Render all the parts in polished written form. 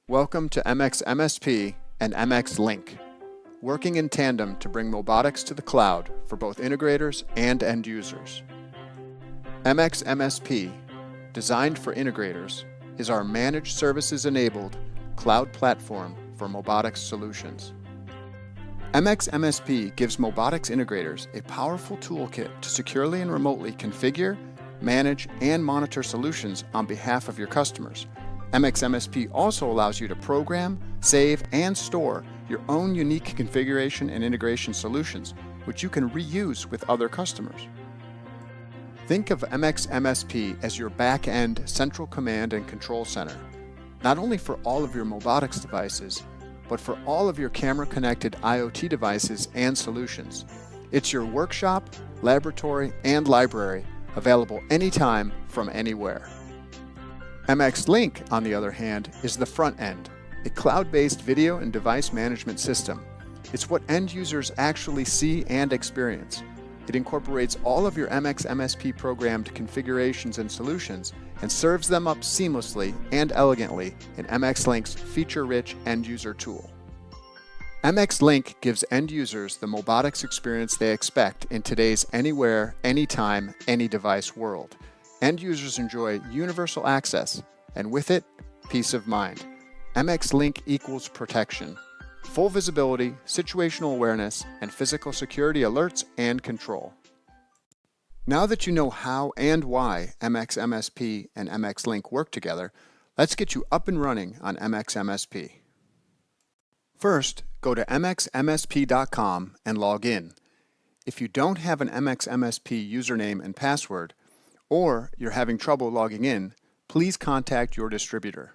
Welcome to MxMSP and MxLink, working in tandem to bring robotics to the cloud for both integrators and end users. MxMSP, designed for integrators, is our managed services-enabled cloud platform for robotics solutions. MxMSP gives robotics integrators a powerful toolkit to securely and remotely configure, manage, and monitor solutions on behalf of your customers. MxMSP also allows you to program, save, and store your own unique configuration and integration solutions, which you can reuse with other customers. Think of MxMSP as your back-end central command and control center, not only for all of your robotics devices, but for all of your camera-connected IoT devices and solutions. It's your workshop, laboratory, and library, available anytime from anywhere. MxLink, on the other hand, is the front end, a cloud-based video and device management system. It's what end users actually see and experience. It incorporates all of your MxMSP programmed configurations and solutions and serves them up seamlessly and elegantly in MxLink's feature-rich end-user tool. MxLink gives end users the robotics experience they expect in today's anywhere, anytime, any device world. End users enjoy universal access, and with it, peace of mind. MxLink equals protection, full visibility, situational awareness, and physical security alerts and control. Now that you know how and why MxMSP and MxLink work together, let's get you up and running on MxMSP. First, go to MxMSP.com and log in. If you don't have an MxMSP username and password, or you're having trouble logging in, please contact your distributor.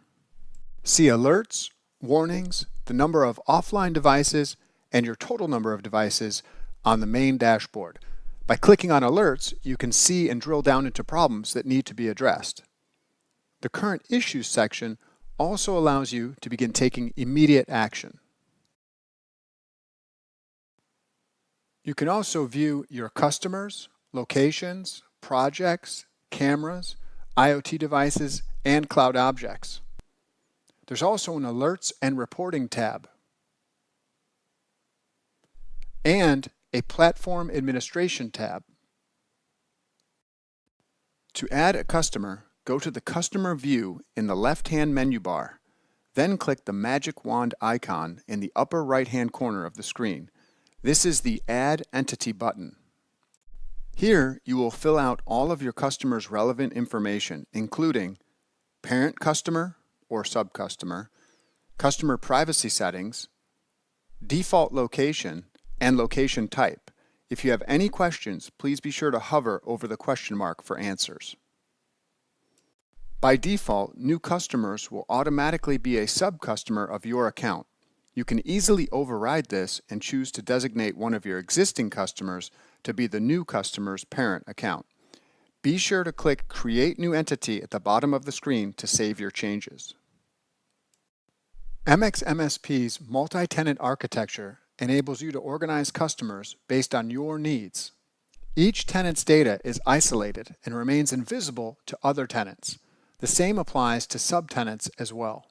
See alerts, warnings, the number of offline devices, and your total number of devices on the main dashboard. By clicking on alerts, you can see and drill down into problems that need to be addressed. The Current Issues section also allows you to begin taking immediate action. You can also view your customers, locations, projects, cameras, IoT devices, and cloud objects. There's also an Alerts and Reporting tab, and a Platform Administration tab. To add a customer, go to the Customer view in the left-hand menu bar, then click the magic wand icon in the upper right-hand corner of the screen. This is the Add Entity button. Here, you will fill out all of your customer's relevant information, including parent customer or sub-customer, customer privacy settings, default location, and location type. If you have any questions, please be sure to hover over the question mark for answers. By default, new customers will automatically be a sub-customer of your account. You can easily override this and choose to designate one of your existing customers to be the new customer's parent account. Be sure to click Create New Entity at the bottom of the screen to save your changes. MxMSP's multi-tenant architecture enables you to organize customers based on your needs. Each tenant's data is isolated and remains invisible to other tenants. The same applies to subtenants as well.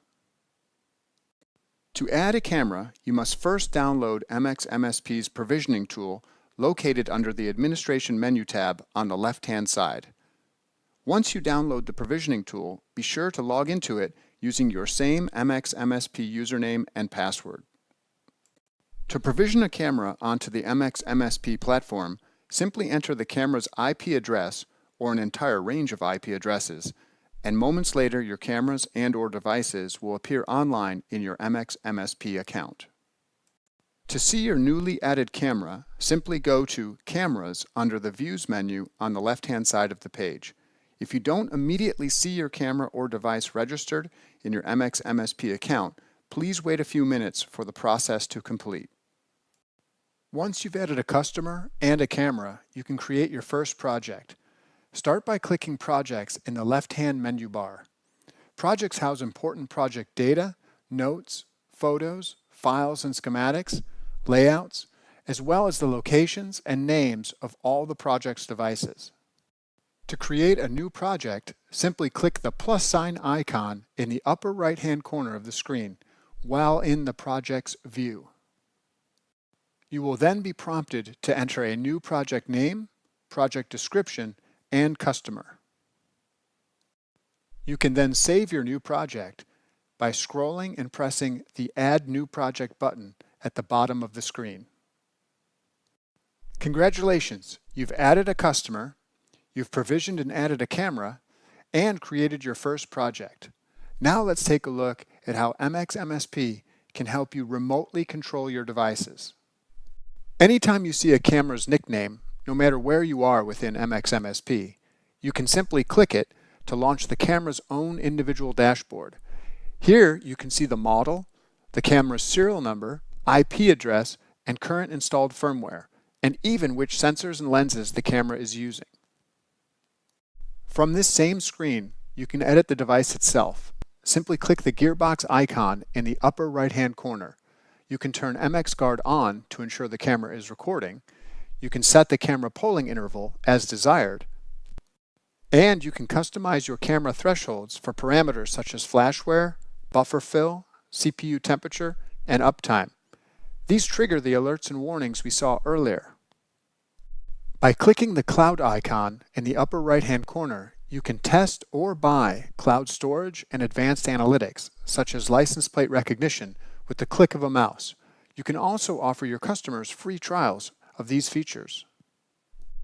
To add a camera, you must first download MxMSP's provisioning tool located under the Administration menu tab on the left-hand side. Once you download the provisioning tool, be sure to log into it using your same MxMSP username and password. To provision a camera onto the MxMSP platform, simply enter the camera's IP address or an entire range of IP addresses, and moments later your cameras and/or devices will appear online in your MxMSP account. To see your newly added camera, simply go to Cameras under the Views menu on the left-hand side of the page. If you don't immediately see your camera or device registered in your MxMSP account, please wait a few minutes for the process to complete. Once you've added a customer and a camera, you can create your first project. Start by clicking Projects in the left-hand menu bar. Projects house important project data, notes, photos, files and schematics, layouts, as well as the locations and names of all the project's devices. To create a new project, simply click the plus sign icon in the upper right-hand corner of the screen while in the project's view. You will then be prompted to enter a new project name, project description, and customer. You can then save your new project by scrolling and pressing the Add New Project button at the bottom of the screen. Congratulations! You've added a customer, you've provisioned and added a camera, and created your first project. Now let's take a look at how MxMSP can help you remotely control your devices. Anytime you see a camera's nickname, no matter where you are within MxMSP, you can simply click it to launch the camera's own individual dashboard. Here you can see the model, the camera's serial number, IP address, and current installed firmware, and even which sensors and lenses the camera is using. From this same screen, you can edit the device itself. Simply click the gearbox icon in the upper right-hand corner. You can turn MxGuard on to ensure the camera is recording. You can set the camera polling interval as desired. And you can customize your camera thresholds for parameters such as flash wear, buffer fill, CPU temperature, and uptime. These trigger the alerts and warnings we saw earlier. By clicking the cloud icon in the upper right-hand corner, you can test or buy cloud storage and advanced analytics, such as license plate recognition, with the click of a mouse. You can also offer your customers free trials of these features.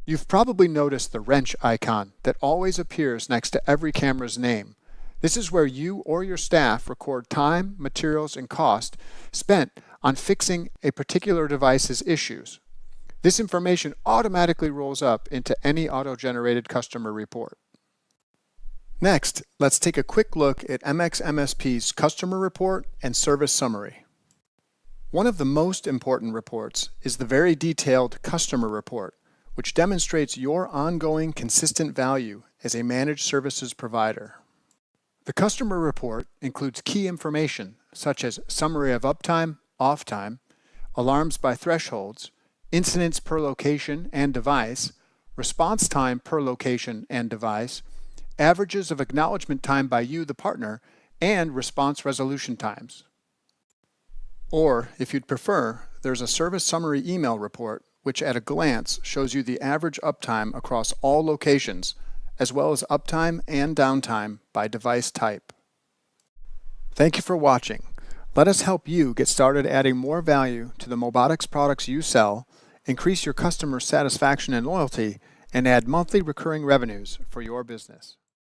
You've probably noticed the wrench icon that always appears next to every camera's name. This is where you or your staff record time, materials, and cost spent on fixing a particular device's issues. This information automatically rolls up into any auto-generated customer report. Next, let's take a quick look at MxMSP's customer report and service summary. One of the most important reports is the very detailed customer report, which demonstrates your ongoing consistent value as a managed services provider. The customer report includes key information such as summary of uptime, off time, alarms by thresholds, incidents per location and device, response time per location and device, averages of acknowledgement time by you, the partner, and response resolution times. Or, if you'd prefer, there's a service summary email report which at a glance shows you the average uptime across all locations, as well as uptime and downtime by device type. Thank you for watching. Let us help you get started adding more value to the Mobotics products you sell, increase your customer satisfaction and loyalty, and add monthly recurring revenues for your business.